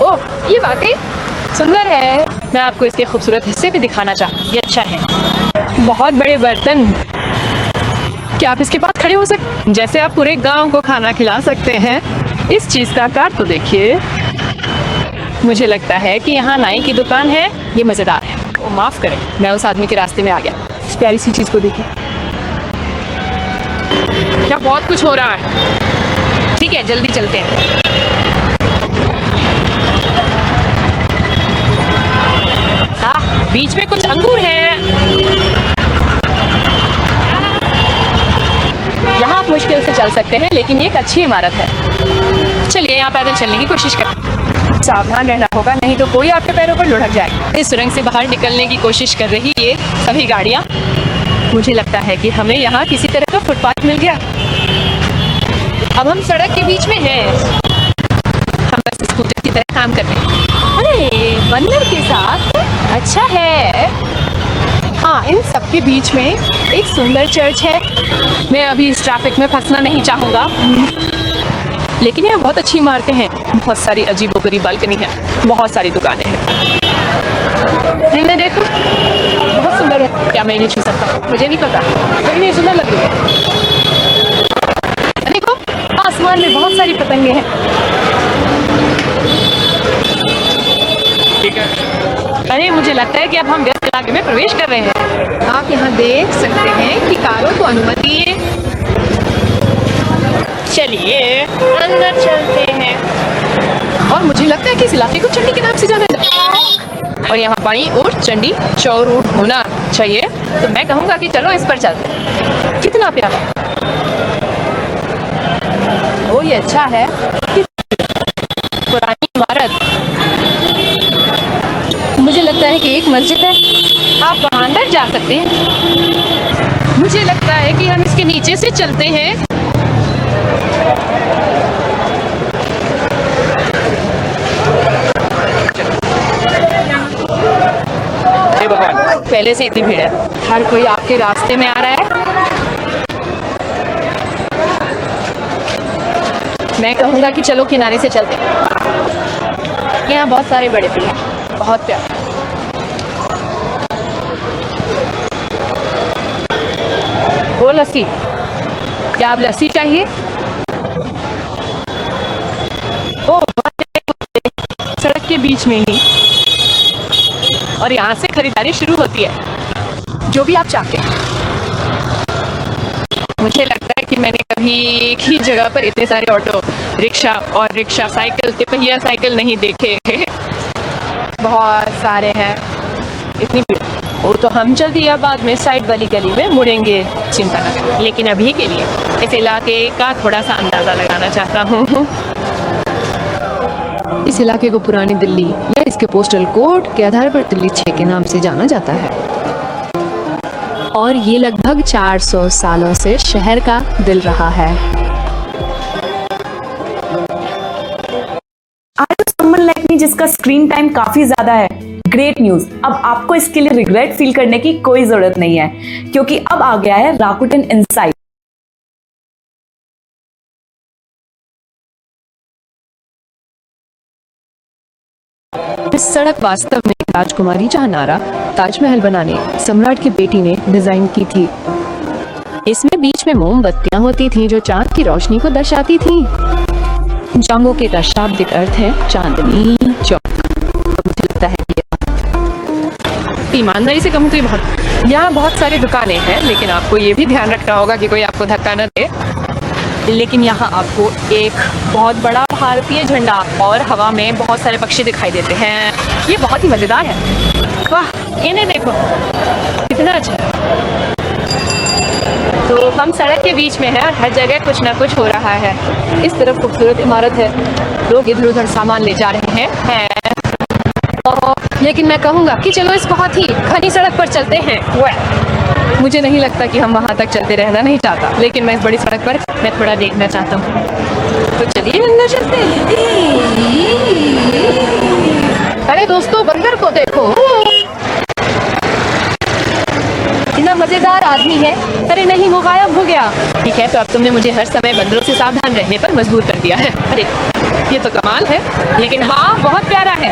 ओह, ये वाकई सुंदर है। मैं आपको इसके खूबसूरत हिस्से भी दिखाना चाहूँ। ये अच्छा है। बहुत बड़े बर्तन। क्या आप इसके पास खड़े हो सकते? जैसे आप पूरे गांव को खाना खिला सकते हैं। इस चीज़ का आकार तो देखिए। मुझे लगता है कि यहाँ नाई की दुकान है। ये मज़ेदार है। ओ, माफ़ करें, मैं उस आदमी के रास्ते में आ गया। इस प्यारी सी चीज़ को देखिए। क्या बहुत कुछ हो रहा है। ठीक है, जल्दी चलते हैं। हाँ, बीच में कुछ अंगूर हैं। यहाँ आप मुश्किल से चल सकते हैं, लेकिन ये एक अच्छी इमारत है। चलिए यहाँ पैदल चलने की कोशिश करें। सावधान रहना होगा, नहीं तो कोई आपके पैरों पर लुढ़क जाएगा। इस सुरंग से बाहर निकलने की कोशिश कर रही ये सभी गाड़ियाँ। मुझे लगता है कि हमें यहाँ किसी तरह का फुटपाथ मिल गया। अब हम सड़क के बीच में हैं। हम बस स्कूटर की तरह काम कर रहे हैं। अरे, बंदर के साथ अच्छा है। हाँ, इन सब के बीच में एक सुंदर चर्च है। मैं अभी इस ट्रैफिक में फंसना नहीं चाहूँगा, लेकिन यहाँ बहुत अच्छी इमारतें हैं। बहुत सारी अजीबोगरीब बालकनी है। बहुत सारी दुकानें हैं। इन्हें देखो, बहुत सुंदर है। क्या मैं इन्हें छू सकता? मुझे नहीं पता, लेकिन ये सुंदर लग रही है। देखो, आसमान में बहुत सारी पतंगे हैं। ठीक है। अरे, मुझे लगता है कि अब हम व्यस्त इलाके में प्रवेश कर रहे हैं। आप यहाँ देख सकते हैं कि कारों को अनुमति है। चलिए अंदर चलते हैं। और मुझे लगता है कि इस इलाके को चंडी के नाम से जाना जाता है। और यहाँ बाईं ओर चंडी चौर रोड होना चाहिए। तो मैं कहूँगा कि चलो इस पर चलते हैं। कितना प्यारा। ओ, ये अच्छा है। पुरानी इमारत। मुझे लगता है कि एक मस्जिद है। आप वहाँ अंदर जा सकते हैं। मुझे लगता है कि हम इसके नीचे से चलते हैं। पहले से इतनी भीड़ है। हर कोई आपके रास्ते में आ रहा है। मैं कहूँगा कि चलो किनारे से चलते हैं। यहाँ बहुत सारे बड़े पेड़ हैं। बहुत प्यारे। वो लस्सी। क्या आप लस्सी चाहिए? ओ, सड़क के बीच में ही। और यहाँ से खरीदारी शुरू होती है, जो भी आप चाहते हैं। मुझे लगता है कि मैंने कभी एक ही जगह पर इतने सारे ऑटो रिक्शा और रिक्शा साइकिल तिपहिया साइकिल नहीं देखे। बहुत सारे हैं। इतनी भीड़। वो तो हम जल्दी या बाद में साइड वाली गली में मुड़ेंगे, चिंता न करें। लेकिन अभी के लिए इस इलाके का थोड़ा सा अंदाज़ा लगाना चाहता हूँ। इस इलाके को पुरानी दिल्ली या इसके पोस्टल कोड के आधार पर दिल्ली 6 के नाम से जाना जाता है। और ये लगभग 400 सालों से शहर का दिल रहा है। समवन लाइक मी जिसका स्क्रीन टाइम काफी ज्यादा है, ग्रेट न्यूज। अब आपको इसके लिए रिग्रेट फील करने की कोई जरूरत नहीं है, क्योंकि अब आ गया है राकुटेन इनसाइट। इस सड़क वास्तव में राजकुमारी जहानारा ताजमहल बनाने सम्राट की बेटी ने डिजाइन की थी। इसमें बीच में मोमबत्तियां होती थीं जो चांद की रोशनी को दर्शाती थीं। जांगोके का शाब्दिक अर्थ है चांदनी चौक। मुझे लगता है कि ईमानदारी से कहूँ तो यहाँ बहुत सारी दुकानें हैं, लेकिन आपको ये भी ध्यान रखना होगा कि कोई आपको धक्का न दे। लेकिन यहाँ आपको एक बहुत बड़ा भारतीय झंडा और हवा में बहुत सारे पक्षी दिखाई देते हैं। ये बहुत ही मजेदार है। वाह, इन्हें देखो, कितना अच्छा है। तो हम सड़क के बीच में हैं और हर जगह कुछ ना कुछ हो रहा है। इस तरफ खूबसूरत इमारत है, लोग इधर उधर सामान ले जा रहे हैं। लेकिन मैं कहूँगा कि चलो इस बहुत ही घनी सड़क पर चलते हैं। मुझे नहीं लगता कि हम वहाँ तक चलते रहना नहीं चाहता, लेकिन मैं इस बड़ी सड़क पर मैं थोड़ा देखना चाहता हूँ। तो चलिए अंदर चलते हैं। अरे दोस्तों, बंदर को देखो, इतना मजेदार आदमी है। अरे नहीं, वो गायब हो गया। ठीक है, तो अब तुमने मुझे हर समय बंदरों से सावधान रहने पर मजबूर कर दिया है। अरे ये तो कमाल है, लेकिन हाँ बहुत प्यारा है।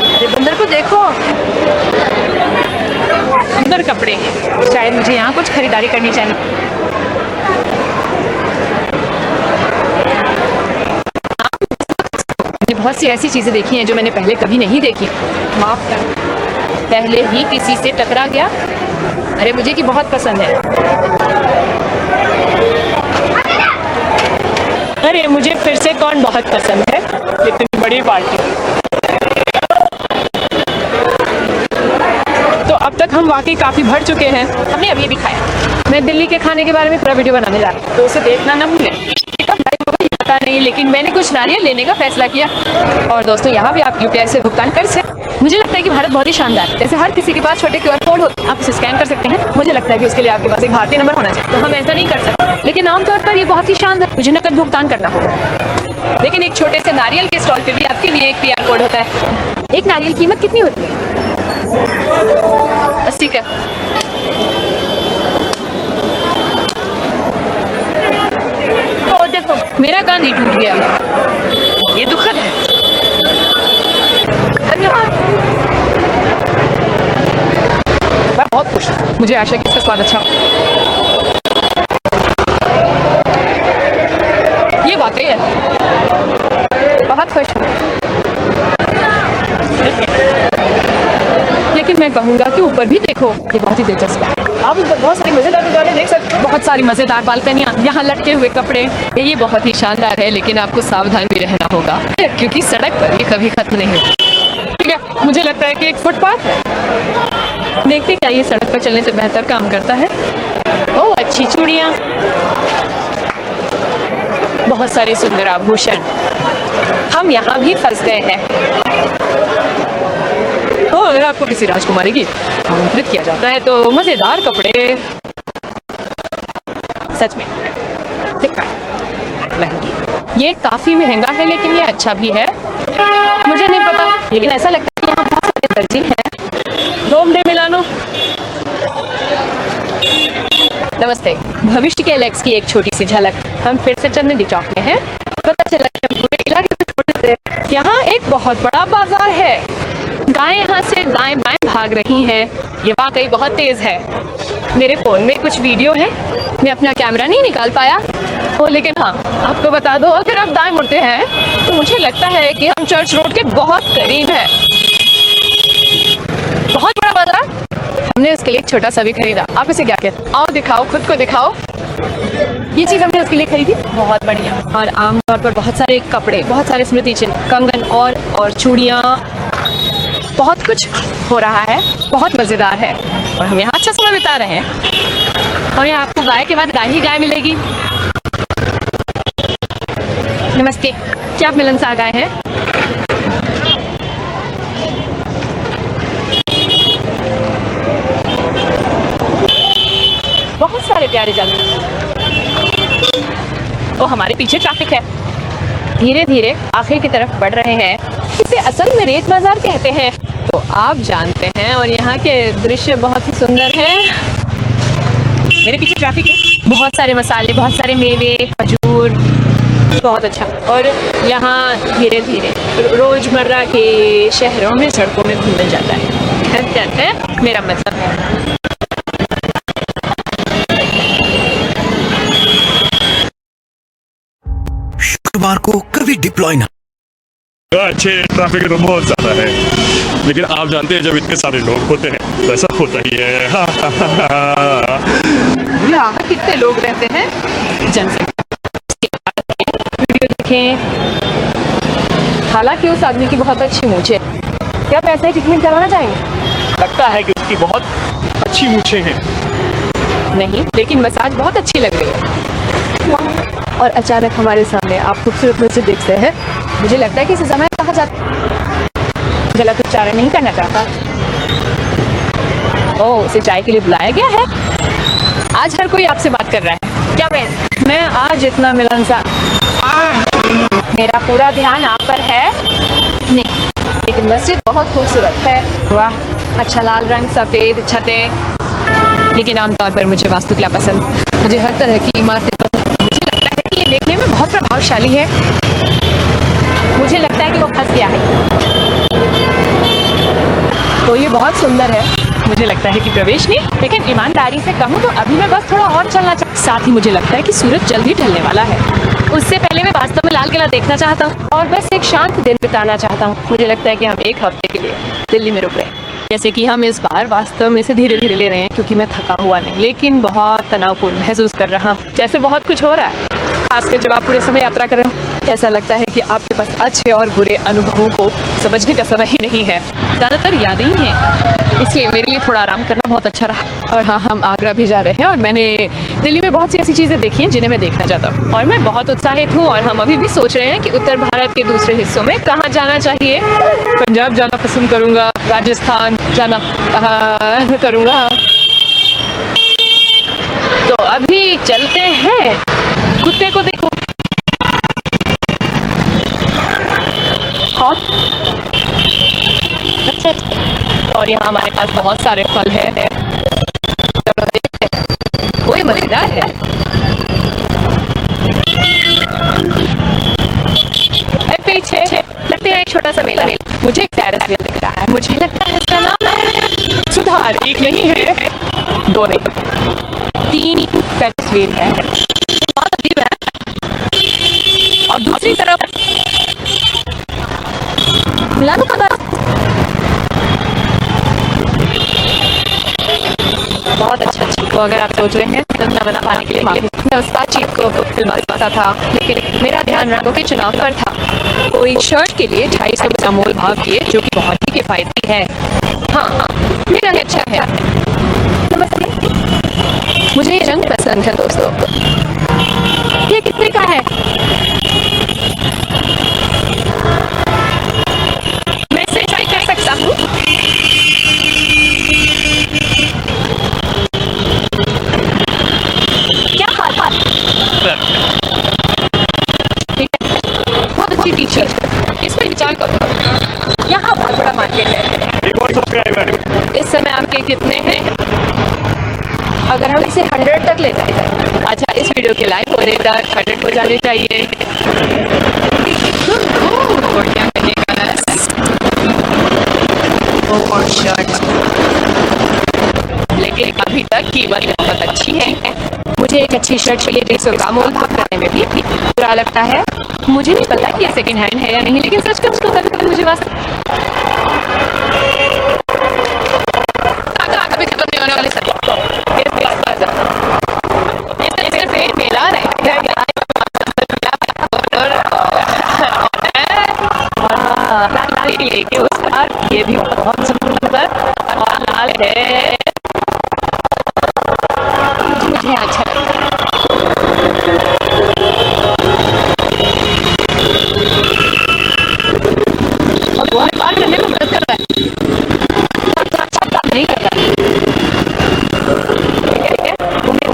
अरे बंदर को देखो, सुंदर कपड़े हैं। शायद मुझे यहाँ कुछ खरीदारी करनी चाहिए। मैंने बहुत सी ऐसी चीजें देखी हैं जो मैंने पहले कभी नहीं देखी। माफ कर, पहले ही किसी से टकरा गया। अरे मुझे की बहुत पसंद है। अरे मुझे फिर से कौन बहुत पसंद है, इतनी बड़ी पार्टी। तो अब तक हम वाकई काफी भर चुके हैं। हमने अभी भी खाया। मैं दिल्ली के खाने के बारे में पूरा वीडियो बनाने जा रहा हूँ, तो उसे देखना ना भूलें। पता नहीं, लेकिन मैंने कुछ नारियल लेने का फैसला किया। और दोस्तों, यहाँ भी आप UPI से भुगतान कर सकते। मुझे लगता है कि भारत बहुत ही शानदार है। जैसे हर किसी के पास छोटे QR कोड होते हैं, आप इसे स्कैन कर सकते हैं। मुझे लगता है कि उसके लिए आपके पास एक भारतीय नंबर होना चाहिए, तो हम ऐसा नहीं कर सकते। लेकिन आमतौर पर ये बहुत ही शानदार, मुझे नकद भुगतान करना होगा। लेकिन एक छोटे से नारियल के स्टॉल पे भी आपके लिए एक PR कोड होता है। एक नारियल कीमत कितनी होती है? 80 का। तो देखो, मेरा कान ही टूट गया। ये दुखद है। धन्यवाद। मैं बहुत खुश हूँ। मुझे आशा है कि इसका स्वाद अच्छा हो। ये वाकई है, बहुत खुश हूँ। लेकिन मैं कहूँगा कि ऊपर भी देखो, ये बहुत ही दिलचस्प है। आप ऊपर बहुत सारी मजेदार दुकानें देख सकते हो। बहुत सारी मजेदार बालकनियाँ, यहाँ लटके हुए कपड़े। ये बहुत ही शानदार है, लेकिन आपको सावधान भी रहना होगा, क्योंकि सड़क पर ये कभी खत्म नहीं होगा। ठीक है, मुझे लगता है कि एक फुटपाथ है। देखते क्या ये सड़क पर चलने से बेहतर काम करता है। ओह, अच्छी चूड़ियाँ, बहुत सारे सुंदर आभूषण। हम यहाँ भी फंस गए हैं। अगर आपको किसी राजकुमारी की आमंत्रित किया जाता है तो मजेदार कपड़े, सच में महंगी। ये काफी महंगा है, लेकिन ये अच्छा भी है। मुझे नहीं पता, लेकिन ऐसा लगता है कि यहाँ बहुत सारे दर्जी हैं। डोम डे मिलानो। नमस्ते। भविष्य के एलेक्स की एक छोटी सी झलक। हम फिर से चंदनी चौक में हैं। पता चला कि हम पूरे इलाके में छोटे थे। यहाँ एक बहुत बड़ा बाजार है। गायें यहाँ से दाएं बाएं भाग रही हैं। ये वाकई बहुत तेज है। मेरे फोन में कुछ वीडियो है, मैं अपना कैमरा नहीं निकाल पाया। लेकिन हाँ, आपको बता दो, अगर आप दाएं मुड़ते हैं तो मुझे लगता है कि हम चर्च रोड के बहुत करीब हैं। बहुत बड़ा बाजार। हमने उसके लिए एक छोटा सा भी खरीदा। आप इसे क्या कहते हैं? आओ दिखाओ, खुद को दिखाओ। ये चीज़ हमने उसके लिए खरीदी, बहुत बढ़िया। और आमतौर पर बहुत सारे कपड़े, बहुत सारे स्मृति चिन्ह, कंगन और चूड़ियाँ, बहुत कुछ हो रहा है। बहुत मज़ेदार है और हम यहाँ अच्छा समय बिता रहे हैं। और यहाँ आपको गाय के बाद गाय ही गाय मिलेगी। नमस्ते, क्या आप मिलनसार गाय हैं? बहुत सारे प्यारे जानवर। तो हमारे पीछे ट्रैफिक है। धीरे धीरे आखिर की तरफ बढ़ रहे हैं। इसे असल में रेत बाजार कहते हैं, तो आप जानते हैं। और यहाँ के दृश्य बहुत ही सुंदर है। मेरे पीछे ट्रैफिक है। बहुत सारे मसाले, बहुत सारे मेवे, खजूर, बहुत अच्छा। और यहाँ धीरे धीरे रोजमर्रा के शहरों में सड़कों में घूमने जाता है। मेरा मतलब है। शुक्रवार को कभी डिप्लॉय ना। अच्छे ट्रैफिक तो बहुत ज्यादा है, लेकिन आप जानते हैं जब इतने सारे लोग होते हैं तो ऐसा होता ही है। यहाँ कितने लोग रहते हैं? जनसंख्या। वीडियो देखें। हालांकि उस आदमी की बहुत अच्छी मूंछ है। क्या आप ऐसा ही ट्रीटमेंट करवाना चाहेंगे? लगता है कि उसकी बहुत अच्छी मूछें हैं। नहीं, लेकिन मसाज बहुत अच्छी लग रही है। और अचानक हमारे सामने आप खूबसूरत मस्जिद देखते हैं। मुझे लगता है कि इसे समय कहा जाता है। गलत उच्चारण नहीं करना चाहता। ओह, उसे चाय के लिए बुलाया गया है। आज हर कोई आपसे बात कर रहा है। क्या मैं आज इतना मिलनसार। मेरा पूरा ध्यान आप पर है। नहीं, लेकिन मस्जिद बहुत खूबसूरत है। वाह, अच्छा लाल रंग, सफेद छतें। लेकिन आमतौर पर मुझे वास्तुकला पसंद, मुझे हर तरह की इमारतें पसंद। मुझे लगता है कि ये देखने में बहुत प्रभावशाली है। मुझे लगता है कि वो फंस गया है। तो ये बहुत सुंदर है। मुझे लगता है कि प्रवेश नहीं, लेकिन ईमानदारी से कहूँ तो अभी मैं बस थोड़ा और चलना साथ ही मुझे लगता है कि सूरज जल्द ही ढलने वाला है। उससे पहले मैं वास्तव में लाल किला देखना चाहता हूँ और बस एक शांत दिन बिताना चाहता हूँ। मुझे लगता है कि हम एक हफ्ते के लिए दिल्ली में रुक रहे हैं। जैसे कि हम इस बार वास्तव में इसे धीरे धीरे ले रहे हैं, क्योंकि मैं थका हुआ नहीं, लेकिन बहुत तनावपूर्ण महसूस कर रहा हूँ। जैसे बहुत कुछ हो रहा है, खासकर जब आप पूरे समय यात्रा कर रहे हो। ऐसा लगता है कि आपके पास अच्छे और बुरे अनुभवों को समझने का समय ही नहीं है। ज़्यादातर यादें ही हैं, इसलिए मेरे लिए थोड़ा आराम करना बहुत अच्छा रहा। और हाँ, हम आगरा भी जा रहे हैं और मैंने दिल्ली में बहुत सी ऐसी चीज़ें देखी हैं जिन्हें मैं देखना चाहता हूँ। और मैं बहुत उत्साहित हूँ और हम अभी भी सोच रहे हैं कि उत्तर भारत के दूसरे हिस्सों में कहाँ जाना चाहिए। पंजाब जाना पसंद करूँगा, राजस्थान जाना करूँगा। तो अभी चलते हैं। कुत्ते को देखो। अच्छा, और यहाँ हमारे पास बहुत सारे फल हैं। चलो देखते हैं, कोई मजेदार है। पीछे लगते हैं एक छोटा सा मेला। मुझे एक टेरेस व्हील दिख रहा है। मुझे लगता है इसका नाम है सुधार। एक नहीं है, दो नहीं, 3 टेरेस व्हील है। बहुत अजीब है। और दूसरी तरफ लालू का बहुत अच्छा चीज को अगर आप सोच रहे हैं धंधा बना पाने के लिए मैं उस बातचीत को फिल्माता था, लेकिन मेरा ध्यान रंगों के चुनाव पर था। कोई शर्ट के लिए 250 का मोल भाव किए, जो कि बहुत ही किफायती है। हाँ, ये रंग अच्छा है। नमस्ते, मुझे ये रंग पसंद है दोस्तों। ये कितने का है? मैं इसे ट्राई कर सकता हूँ। क्या हाल? बहुत अच्छी टी शर्ट, इस पर विचार करो। यहाँ बहुत बड़ा मार्केट है। इस समय आपके कितने हैं? अगर हम इसे 100 तक ले जाए। अच्छा, इस वीडियो के लाइक होने तक 100 हो जाने चाहिए। और शर्ट, लेकिन अभी तक कीमत बहुत अच्छी है। मुझे एक अच्छी शर्ट के लिए 150 का मोल भाव करने में भी बुरा लगता है। मुझे नहीं पता कि ये सेकंड हैंड है या नहीं, लेकिन सच कहूं तो कभी-कभी मुझे लेके उस बार ये भी बहुत सुंदर और लाल है। मुझे अच्छा लगता है। और बहुत बार करने में मदद करता है, नहीं करता है।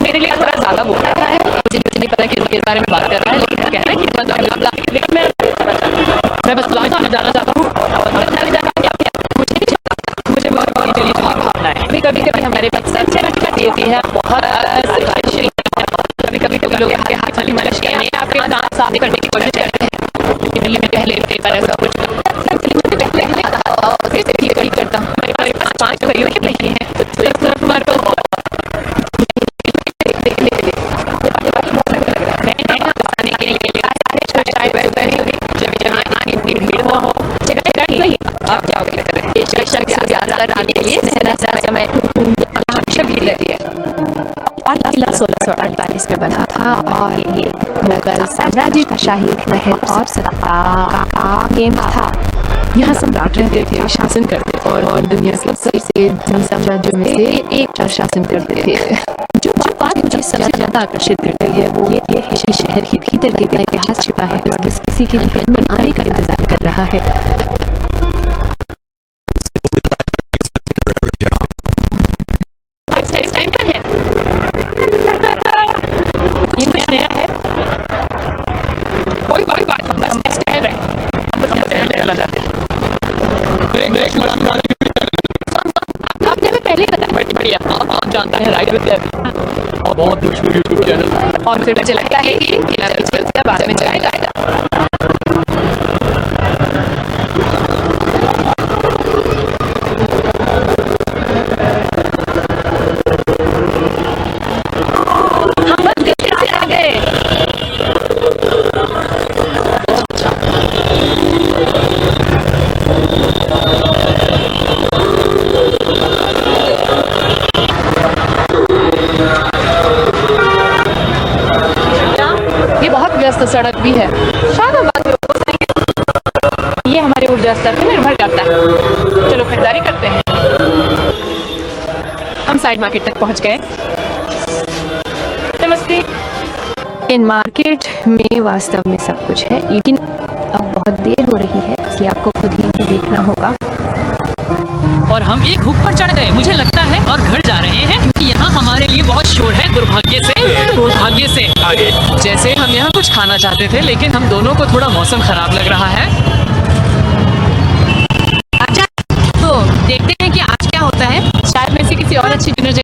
मेरे लिए थोड़ा ज्यादा बोल रहा है। मुझे नहीं पता कि उसके बारे में बात कर रहा है, लेकिन कह रहा है कि लेकिन मैं बस लाइट में जाना चाहता हूँ। कभी कभी हमारे पास सबसे अच्छा देती है, बहुत कभी कभी लोग आपके हाथ वाली मालिश करने आपके दांत साफ करने की कोशिश करते हैं। दिल्ली में पहले पेपर ऐसा कुछ करता हूँ। मेरे पास 5 भाइयों के नहीं है, तो एक तरफ हमारे पास आप जाओगे आने के लिए समय भी लगी है। और किला 1648 में बना था और ये मुगल साम्राज्य का शाही महल और सत्ता का गेम था। यहाँ सम्राट रहते थे, शासन करते थे और दुनिया के सबसे साम्राज्यों में से एक शासन करते थे। जो बात मुझे सबसे ज्यादा आकर्षित करती है वो ये है कि शहर के भीतर के इतिहास छिपा है, किसी के लिए में आने का इंतजार कर रहा है। आपने हमें पहले बताया, बढ़िया, आप जानता होता है राइड विद और बहुत मशहूर यूट्यूब चैनल। और फिर मुझे लगता है कि चलते बाद में चलाया जाएगा। हम बस गलती से आ गए। ये बहुत व्यस्त सड़क भी है, शायद हम बात हो सकें। ये हमारे ऊर्जा स्तर पर निर्भर करता है। चलो खरीदारी करते हैं। हम साइड मार्केट तक पहुंच गए। नमस्ते। इन मार्केट में वास्तव में सब कुछ है, लेकिन अब बहुत देर हो रही है, इसलिए आपको खुद ही देखना होगा। और हम एक हुक पर चढ़ गए मुझे लगता है और घर जा रहे हैं क्योंकि यहाँ हमारे लिए बहुत शोर है। दुर्भाग्य से जैसे हम यहाँ कुछ खाना चाहते थे, लेकिन हम दोनों को थोड़ा मौसम खराब लग रहा है